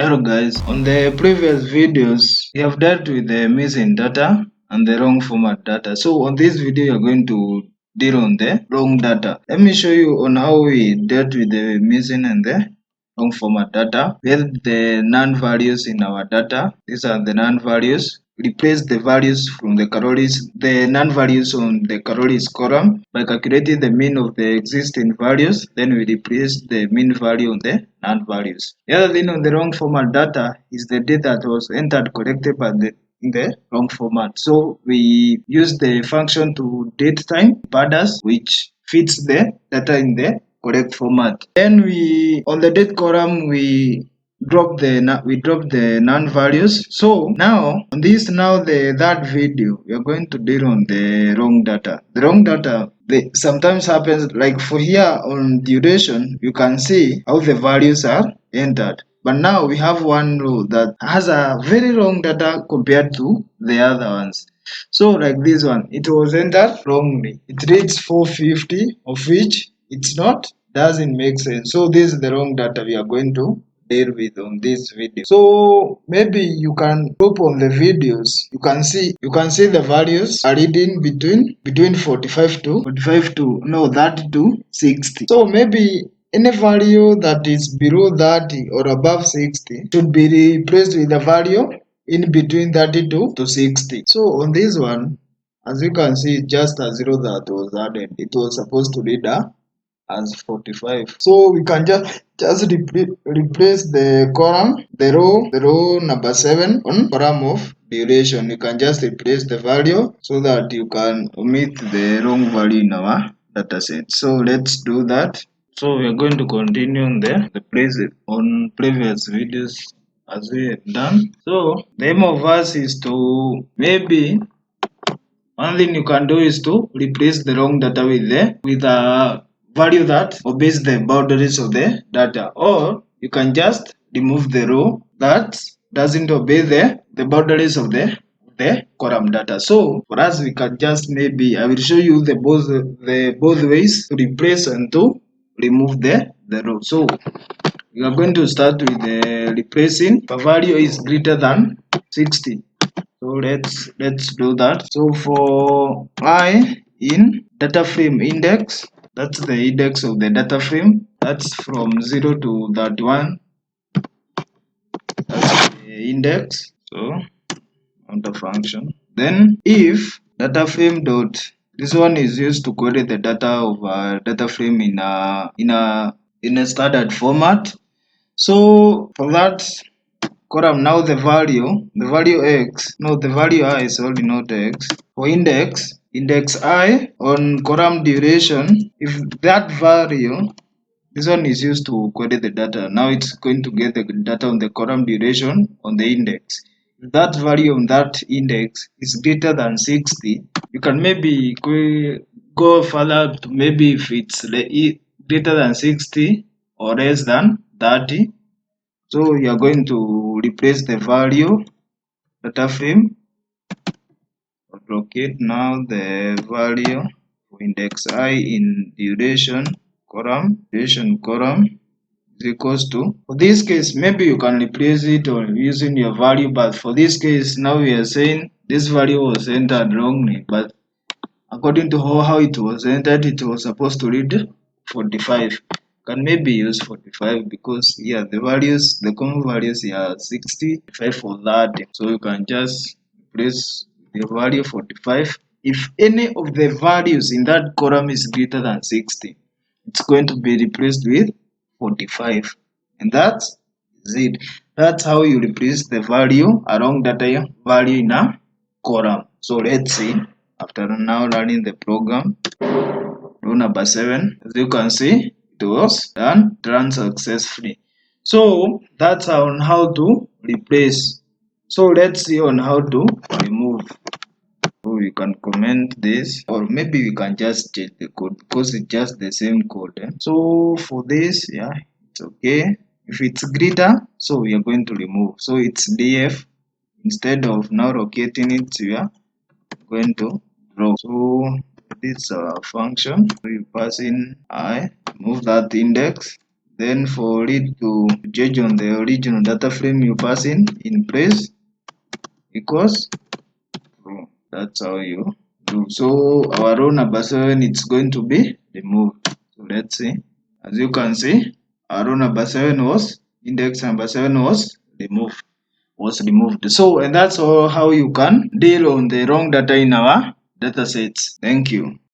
Hello guys, on the previous videos we have dealt with the missing data and the wrong format data. So on this video you're going to deal on the wrong data. Let me show you on how we dealt with the missing and the wrong format data. We have the non-values in our data. These are the non-values. Replace the values from the non-values on the calories column by calculating the mean of the existing values. Then we replace the mean value on the non-values. The other thing on the wrong format data is the data that was entered corrected by in the wrong format. So we use the function to date time borders which fits the data in the correct format. Then we on the date column we drop the non-values. So now on this the third video we are going to deal on the wrong data. The wrong data sometimes happens like for here on duration you can see how the values are entered. But now we have one row that has a very wrong data compared to the other ones. So like this one, it was entered wrongly. It reads 450, of which it's not, doesn't make sense. So this is the wrong data we are going to deal with on this video. So maybe you can group on the videos. You can see the values are reading between 45 to no 30 to 60. So maybe any value that is below 30 or above 60 should be replaced with a value in between 32 to 60. So on this one, as you can see, just a zero that was added. It was supposed to read as 45. So we can just replace the column, the row number 7 on column of duration. You can just replace the value so that you can omit the wrong value in our dataset. So let's do that. So we are going to continue on the place on previous videos as we have done. So the aim of us is to maybe one thing you can do is to replace the wrong data with a value that obeys the boundaries of the data, or you can just remove the row that doesn't obey the boundaries of the column data. So for us we can just maybe I will show you the both ways to replace and to remove the row. So we are going to start with the replacing. The value is greater than 60. So let's do that. So for I in data frame index, that's the index of the data frame. That's from 0 to 31. That's the index. So on the function. Then if data frame dot, this one is used to query the data of a data frame in a standard format. So for that column, now the value x, no, the value I, sorry, not x. For index I on column duration, if that value, this one is used to query the data. Now it's going to get the data on the column duration on the index. If that value on that index is greater than 60, you can maybe go further to maybe if it's greater than 60 or less than 30. So you are going to replace the value data frame. Locate now the value for index I in duration column is equals to, for this case maybe you can replace it or using your value, but for this case now we are saying this value was entered wrongly, but according to how it was entered, it was supposed to read 45. Can maybe use 45 because yeah, the common values are 65 for that. So you can just replace the value 45. If any of the values in that column is greater than 60, it's going to be replaced with 45, and that's it. That's how you replace the value along data value in a column. So let's see. After now running the program, row number 7, as you can see, it was run successfully. So that's on how to replace. So let's see on how to remove. So we can comment this, or maybe we can just change the code because it's just the same code. So for this, yeah, it's okay. If it's greater, so we are going to remove. So it's df. Instead of now locating it, we are going to draw. So this function, we pass in I, move that index, Then for it to judge on the original data frame you pass in place equals true. That's how you do. So our row number 7 it's going to be removed. So let's see. As you can see, our row number 7 was index number 7 was removed. So and that's all how you can deal on the wrong data in our data sets. Thank you.